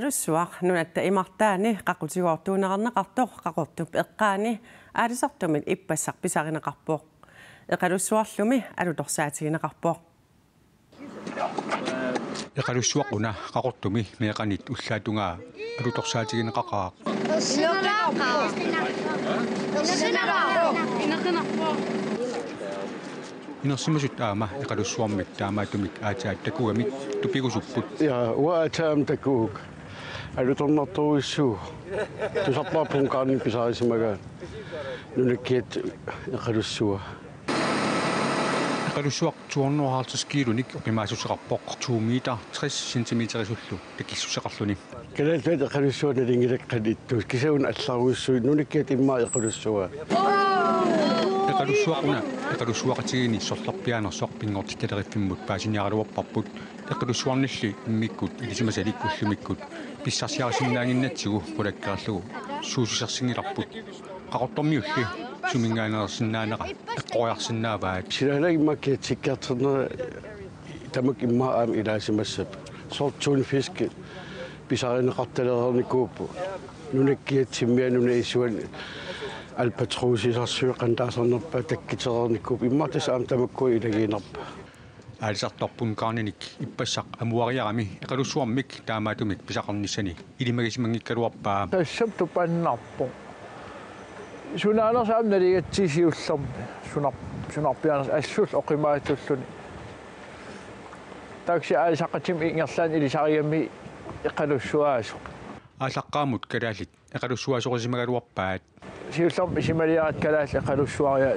Russuaq nunatta imartaani qaqutigoortuuneqarneqartoq qaqortup eqqaani aalisartumit ippassaq pisarineqarpoq eqalussuarlumi alutorsaatigineqarpoq eqalussuaquna qaqortumi meeqanit ullaatungaa alutorsaatigineqaqaaq inersimasut aama eqalussuarmik taamaatumik aataat takugamik tupigusupput ja waataam takuuk alutornertuuissuu tusarpaapun qaarni pisaarisimagaan nunakkiat eqalussua eqalussuaq 250 kilonik oqimaasuseqarpoq 2 meter 60 centimeterisullu takissuseqarluni kalaaltaat eqalussuuna lingilaqqanittuus kisaun allaruissui nunakkiat immaa eqalussua eqalussuaqatigini sorlarpianersoq pingortittalerifimmut paasiniaraluarparput eqalussuarnilli immikkut ilisimasalikkullumikkut pissarsiarisinnaaginnatsigu qulakkaarlugu suusisersingilarput qaqortormiulli sumingaanerisinnaanera eqqoriarsinnaavaat silaalagimmakkiat sikkiarternera tamak immaa aam ilaasimassap sortsuun fisk pisarineqartaleernikkuuppu nunakkiat simmianuna isuan alpatruusisarsuuqan taasarnerpa takkiterernikkuup immartas aam tamakkui ilagiinerpa аалисарторпун карниник иппассақ амуариарами эқалуссуармик таамаатумик писақарниссани илимагисимангиккалуарпаа тассап тупаннарпо сунаанерсаам налигатсисиуллерми сунарпианерс ассул оқимаатуллуни такси аалисақатим ингерлаан илисариами эқалуссуаасо аалаққаамут калаалит эқалуссуасорисимагалуарпаат сиуллерми сималиарат калаал эқалуссуариа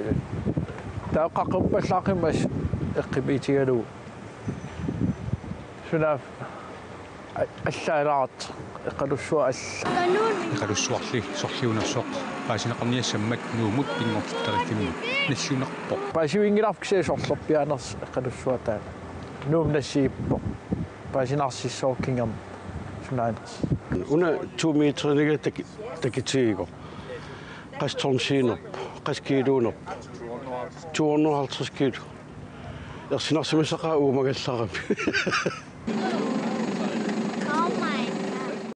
тааққаққиппаллаақимас eqqipiitigalu sunaaf allaalart eqalussua eqalussuarli sorliunersoq paasineqarniassammat nuumut pingortittariffimmut nassiunerpoq paasivingilarpkise sorlerpianers eqalussuataa nuumnassiippoq paasinarssissoorkingam sunaaners una 2 meterniga takitiigo qastornsiinerp qaskiiluunerp 250 kilo. Ja sinä se missä kauan mä